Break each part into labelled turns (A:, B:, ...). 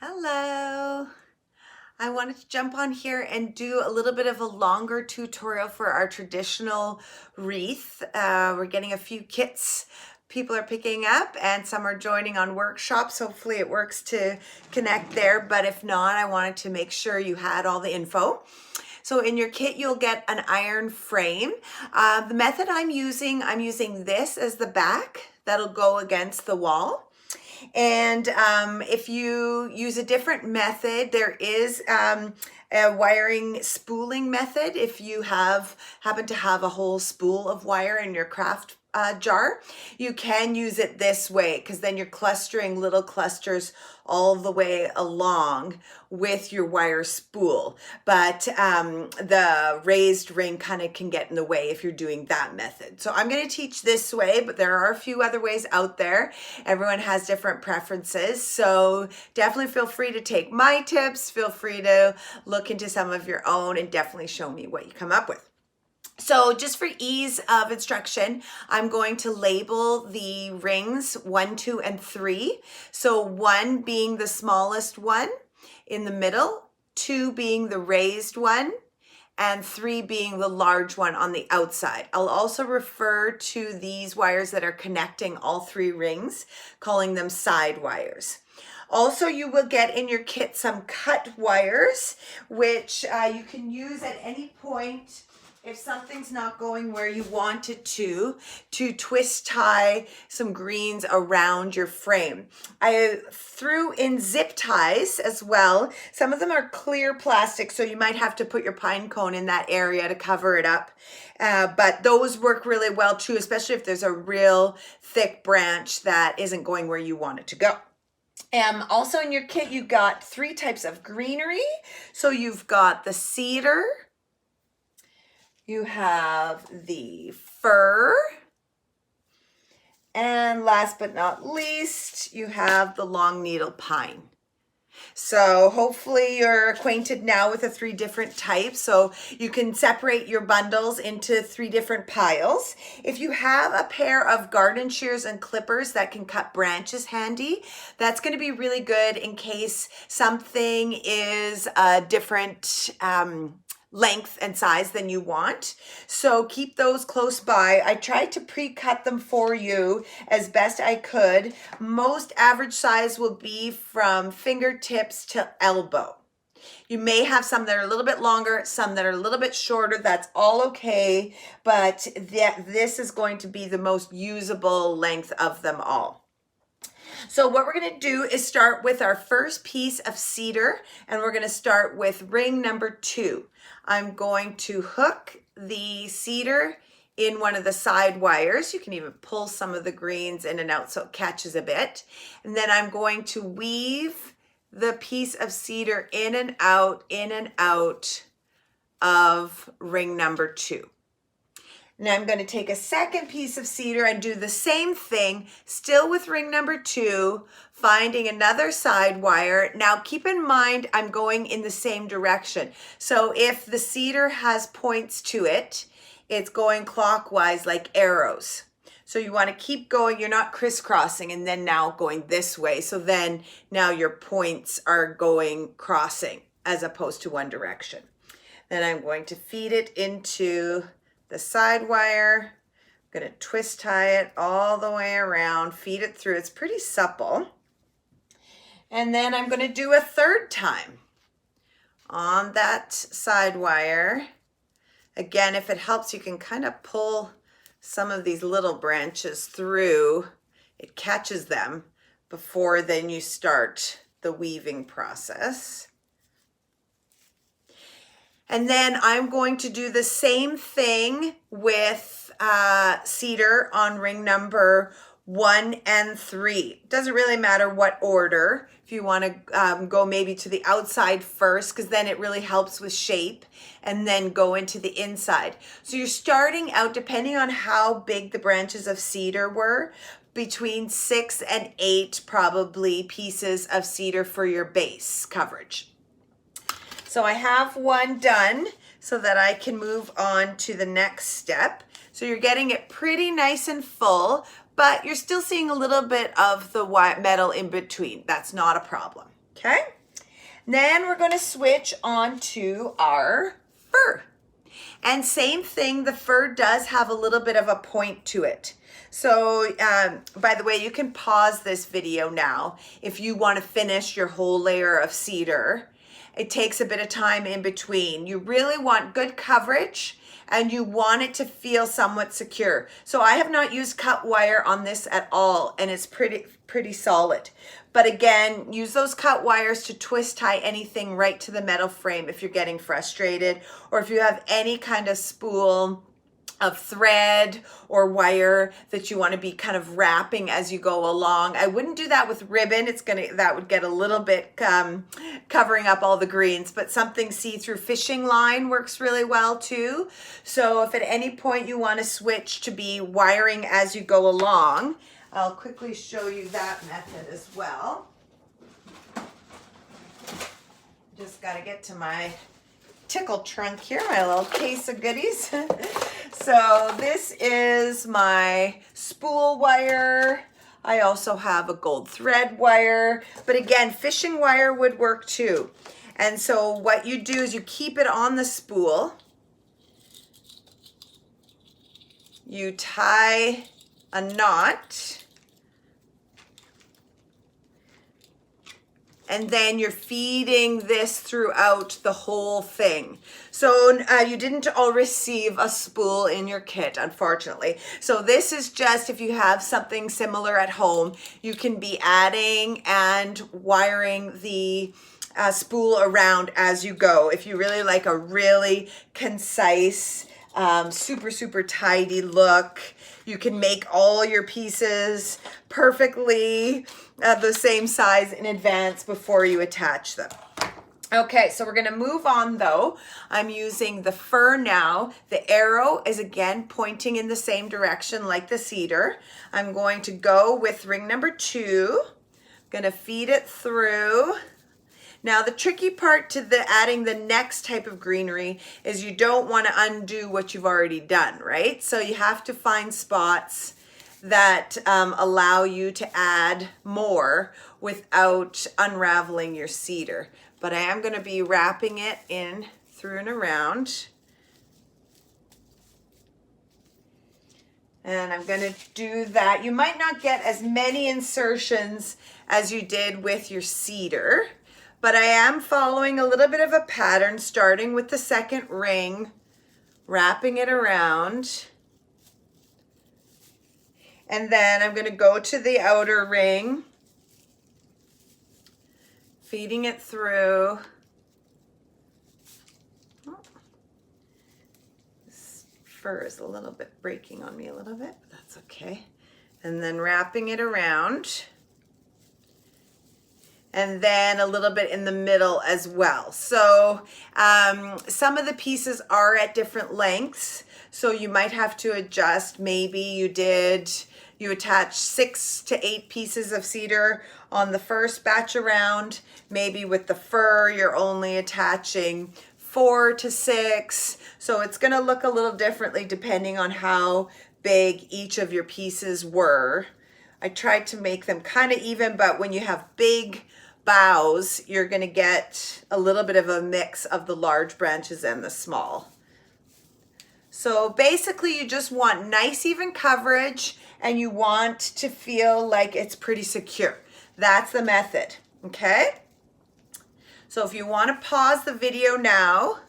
A: Hello. I wanted to jump on here and do a little bit of a longer tutorial for our traditional wreath. We're getting a few kits people are picking up and some are joining on workshops. Hopefully it works to connect there, but if not, I wanted to make sure you had all the info. So in your kit, you'll get an iron frame. The method I'm using this as the back that'll go against the wall. And if you use a different method, there is a wiring spooling method. If you happen to have a whole spool of wire in your craft jar, you can use it this way because then you're clustering little clusters all the way along with your wire spool. But the raised ring kind of can get in the way if you're doing that method. So I'm going to teach this way, but there are a few other ways out there. Everyone has different preferences. So definitely feel free to take my tips, feel free to look into some of your own, and definitely show me what you come up with. So just for ease of instruction, I'm going to label the rings 1, 2, and 3. So 1 being the smallest one in the middle, 2 being the raised one, and 3 being the large one on the outside. I'll also refer to these wires that are connecting all 3 rings, calling them side wires. Also, you will get in your kit some cut wires, which you can use at any point if something's not going where you want it to twist tie some greens around your frame. I threw in zip ties as well. Some of them are clear plastic, so you might have to put your pine cone in that area to cover it up. But those work really well too, especially if there's a real thick branch that isn't going where you want it to go. Also in your kit, you got 3 types of greenery. So you've got the cedar, you have the fir, and last but not least, you have the long needle pine. So hopefully you're acquainted now with the 3 different types, so you can separate your bundles into 3 different piles. If you have a pair of garden shears and clippers that can cut branches handy, that's going to be really good in case something is a different length and size than you want. So keep those close by. I tried to pre-cut them for you as best I could. Most average size will be from fingertips to elbow. You may have some that are a little bit longer, some that are a little bit shorter. That's all okay, but this is going to be the most usable length of them all. So what we're going to do is start with our first piece of cedar, and we're going to start with ring number 2. I'm going to hook the cedar in one of the side wires. You can even pull some of the greens in and out so it catches a bit. And then I'm going to weave the piece of cedar in and out of ring number 2. Now I'm going to take a second piece of cedar and do the same thing, still with ring number 2, finding another side wire. Now keep in mind, I'm going in the same direction. So if the cedar has points to it, it's going clockwise like arrows. So you want to keep going. You're not crisscrossing and then now going this way. So then now your points are going crossing as opposed to one direction. Then I'm going to feed it into the side wire. I'm going to twist tie it all the way around, feed it through. It's pretty supple. And then I'm going to do a third time on that side wire. Again, if it helps, you can kind of pull some of these little branches through. It catches them before then you start the weaving process. And then I'm going to do the same thing with cedar on ring number 1 and 3. It doesn't really matter what order. If you want to go maybe to the outside first, because then it really helps with shape, and then go into the inside. So you're starting out, depending on how big the branches of cedar were, between 6 and 8 probably pieces of cedar for your base coverage. So I have one done so that I can move on to the next step. So you're getting it pretty nice and full, but you're still seeing a little bit of the metal in between. That's not a problem. Okay. Then we're going to switch on to our fur. And same thing, the fur does have a little bit of a point to it. So, by the way, you can pause this video now if you want to finish your whole layer of cedar. It takes a bit of time in between. You really want good coverage and you want it to feel somewhat secure. So I have not used cut wire on this at all, and it's pretty solid. But again, use those cut wires to twist tie anything right to the metal frame if you're getting frustrated, or if you have any kind of spool of thread or wire that you want to be kind of wrapping as you go along. I wouldn't do that with ribbon. That would get a little bit covering up all the greens, but something see-through fishing line works really well too. So if at any point you want to switch to be wiring as you go along, I'll quickly show you that method as well. Just got to get to my tickle trunk here, my little case of goodies. So this is my spool wire. I also have a gold thread wire, but again, fishing wire would work too. And so what you do is you keep it on the spool. You tie a knot, and then you're feeding this throughout the whole thing. So you didn't all receive a spool in your kit, unfortunately. So this is just if you have something similar at home, you can be adding and wiring the spool around as you go. If you really like a really concise, super tidy look, you can make all your pieces perfectly the same size in advance before you attach them. Okay, so we're going to move on though. I'm using the fir now. The arrow is again pointing in the same direction like the cedar. I'm going to go with ring number 2. I'm going to feed it through. Now the tricky part to adding the next type of greenery is you don't want to undo what you've already done, right? So you have to find spots that allow you to add more without unraveling your cedar. But I am going to be wrapping it in through and around. And I'm going to do that. You might not get as many insertions as you did with your cedar, but I am following a little bit of a pattern, starting with the second ring, wrapping it around. And then I'm going to go to the outer ring, feeding it through. Oh, this fur is a little bit breaking on me a little bit, but that's okay. And then wrapping it around. And then a little bit in the middle as well. So some of the pieces are at different lengths, so you might have to adjust. Maybe you attach 6 to 8 pieces of cedar on the first batch around. Maybe with the fir, you're only attaching 4 to 6. So it's gonna look a little differently depending on how big each of your pieces were. I tried to make them kind of even, but when you have big boughs, you're going to get a little bit of a mix of the large branches and the small. So basically you just want nice even coverage and you want to feel like it's pretty secure. That's the method, okay? So if you want to pause the video now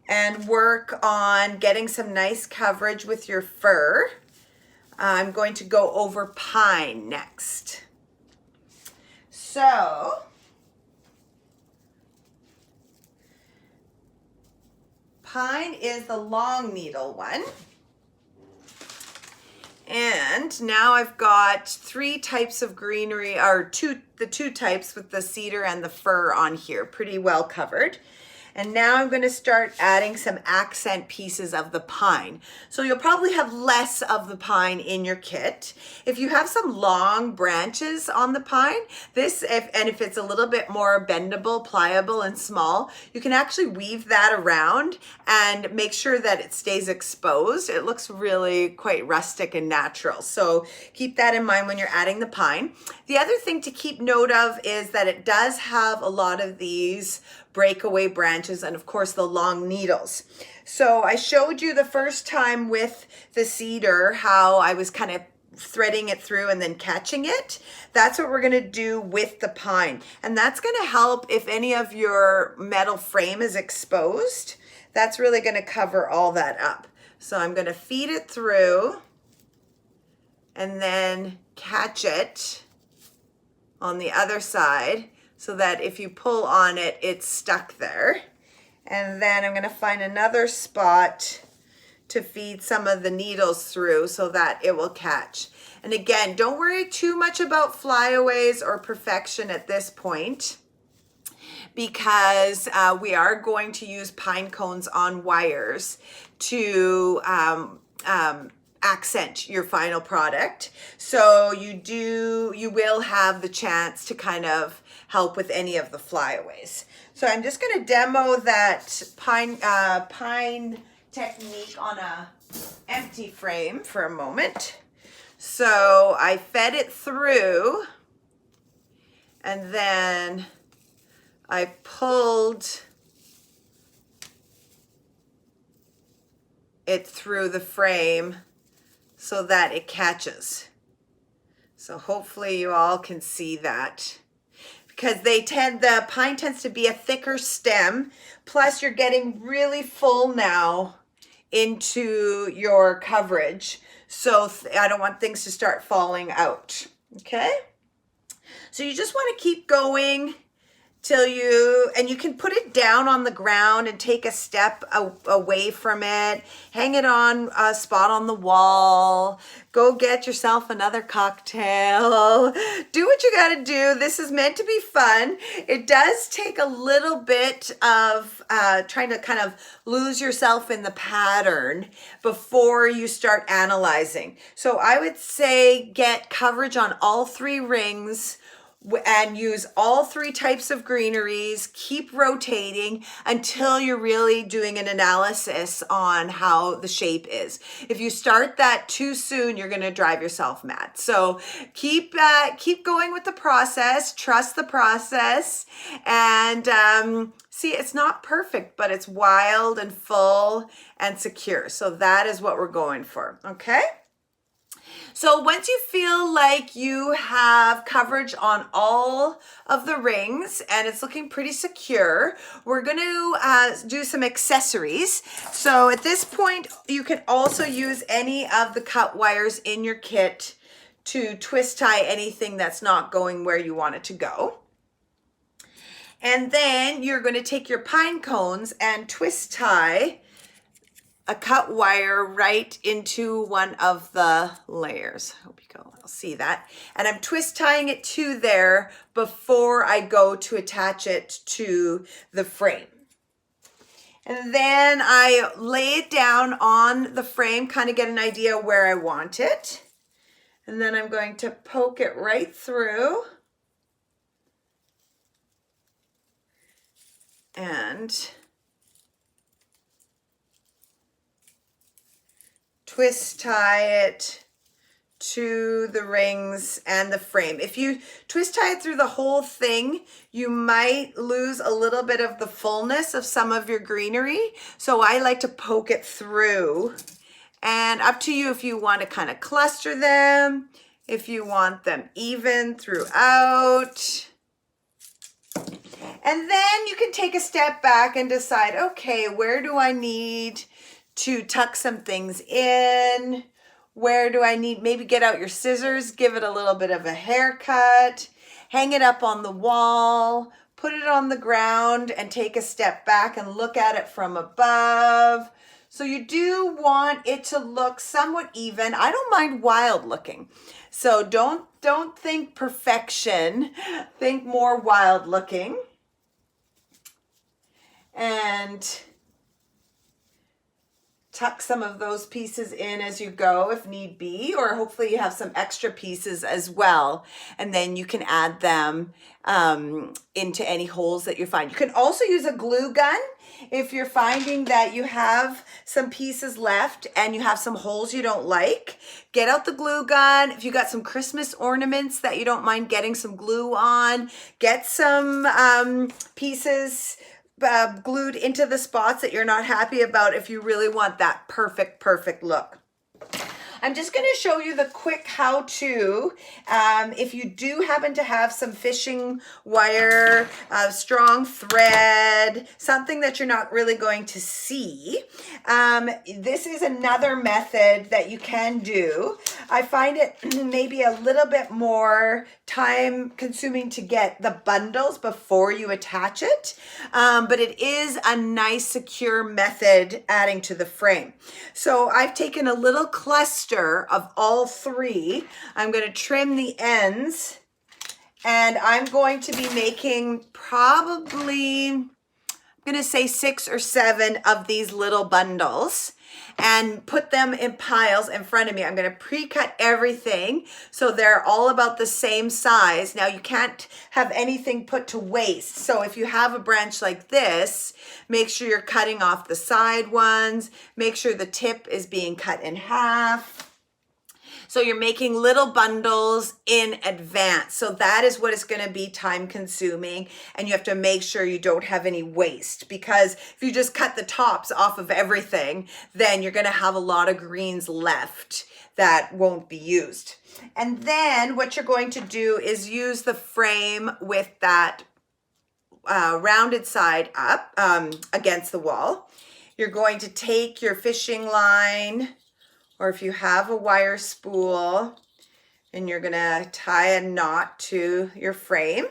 A: and work on getting some nice coverage with your fir, I'm going to go over pine next. So pine is the long needle one. And now I've got 3 types of greenery, or the two types with the cedar and the fir on here, pretty well covered. And now I'm going to start adding some accent pieces of the pine. So you'll probably have less of the pine in your kit. If you have some long branches on the pine, if it's a little bit more bendable, pliable, and small, you can actually weave that around and make sure that it stays exposed. It looks really quite rustic and natural. So keep that in mind when you're adding the pine. The other thing to keep note of is that it does have a lot of these breakaway branches and of course the long needles. So I showed you the first time with the cedar how I was kind of threading it through and then catching it. That's what we're going to do with the pine. And that's going to help if any of your metal frame is exposed. That's really going to cover all that up. So I'm going to feed it through and then catch it on the other side so that if you pull on it, it's stuck there. And then I'm going to find another spot to feed some of the needles through so that it will catch. And again, don't worry too much about flyaways or perfection at this point, because we are going to use pine cones on wires to accent your final product. So you will have the chance to kind of help with any of the flyaways. So I'm just going to demo that pine technique on a empty frame for a moment. So I fed it through and then I pulled it through the frame so that it catches. So hopefully you all can see that, because the pine tends to be a thicker stem, plus you're getting really full now into your coverage. So I don't want things to start falling out, okay? So you just want to keep going till you can put it down on the ground and take a step away from it. Hang it on a spot on the wall. Go get yourself another cocktail. Do what you gotta do. This is meant to be fun. It does take a little bit of trying to kind of lose yourself in the pattern before you start analyzing. So I would say get coverage on all 3 rings and use all 3 types of greeneries. Keep rotating until you're really doing an analysis on how the shape is. If you start that too soon, you're going to drive yourself mad. So keep going with the process, trust the process, and see, it's not perfect, but it's wild and full and secure. So that is what we're going for, okay? So once you feel like you have coverage on all of the rings and it's looking pretty secure, we're going to do some accessories. So at this point, you can also use any of the cut wires in your kit to twist tie anything that's not going where you want it to go. And then you're going to take your pine cones and twist tie a cut wire right into one of the layers. I hope you can all see that. And I'm twist tying it to there before I go to attach it to the frame. And then I lay it down on the frame, kind of get an idea where I want it. And then I'm going to poke it right through. And twist tie it to the rings and the frame. If you twist tie it through the whole thing, you might lose a little bit of the fullness of some of your greenery. So I like to poke it through, and up to you if you want to kind of cluster them, if you want them even throughout. And then you can take a step back and decide, okay, where do I need to tuck some things in? Where do I need, maybe get out your scissors, give it a little bit of a haircut, hang it up on the wall, put it on the ground and take a step back and look at it from above. So you do want it to look somewhat even. I don't mind wild looking. So don't think perfection, think more wild looking. and tuck some of those pieces in as you go if need be, or hopefully you have some extra pieces as well, and then you can add them into any holes that you find. You can also use a glue gun if you're finding that you have some pieces left and you have some holes you don't like. Get out the glue gun. If you got some Christmas ornaments that you don't mind getting some glue on, get some pieces glued into the spots that you're not happy about if you really want that perfect look. I'm just going to show you the quick how-to. If you do happen to have some fishing wire, strong thread, something that you're not really going to see, this is another method that you can do. I find it maybe a little bit more time consuming to get the bundles before you attach it, but it is a nice secure method adding to the frame. So I've taken a little cluster of all three. I'm going to trim the ends, and I'm going to be making probably, I'm going to say 6 or 7 of these little bundles and put them in piles in front of me. I'm going to pre-cut everything so they're all about the same size. Now you can't have anything put to waste. So if you have a branch like this, make sure you're cutting off the side ones. Make sure the tip is being cut in half. So you're making little bundles in advance. So that is what is going to be time consuming, and you have to make sure you don't have any waste, because if you just cut the tops off of everything, then you're going to have a lot of greens left that won't be used. And then what you're going to do is use the frame with that rounded side up against the wall. You're going to take your fishing line, or if you have a wire spool, and you're gonna tie a knot to your frame.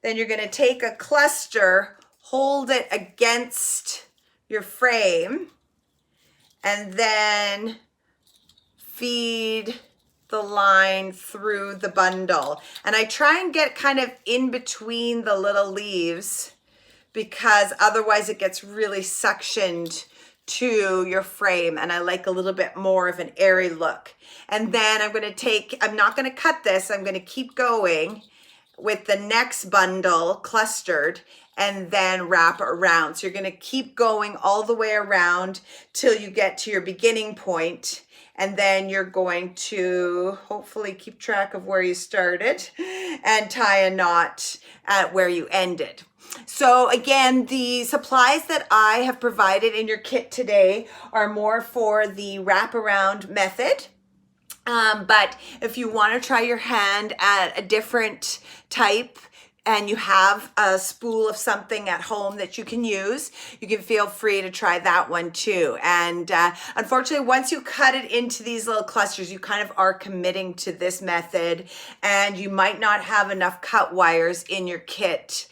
A: Then you're gonna take a cluster, hold it against your frame, and then feed the line through the bundle. And I try and get kind of in between the little leaves, because otherwise it gets really suctioned to your frame, and I like a little bit more of an airy look. And then I'm not going to cut this, I'm going to keep going with the next bundle clustered and then wrap around. So you're going to keep going all the way around till you get to your beginning point, and then you're going to hopefully keep track of where you started and tie a knot at where you ended. So again, the supplies that I have provided in your kit today are more for the wraparound method. But if you want to try your hand at a different type, and you have a spool of something at home that you can use, you can feel free to try that one too. And unfortunately, once you cut it into these little clusters, you kind of are committing to this method, and you might not have enough cut wires in your kit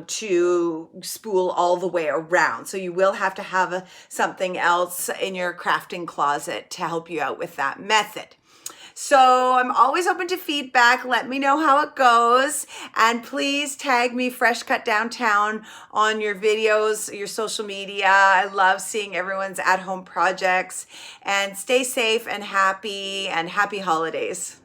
A: to spool all the way around. So you will have to have something else in your crafting closet to help you out with that method. So I'm always open to feedback. Let me know how it goes. And please tag me Fresh Cut Downtown on your videos, your social media. I love seeing everyone's at-home projects. And stay safe and happy holidays.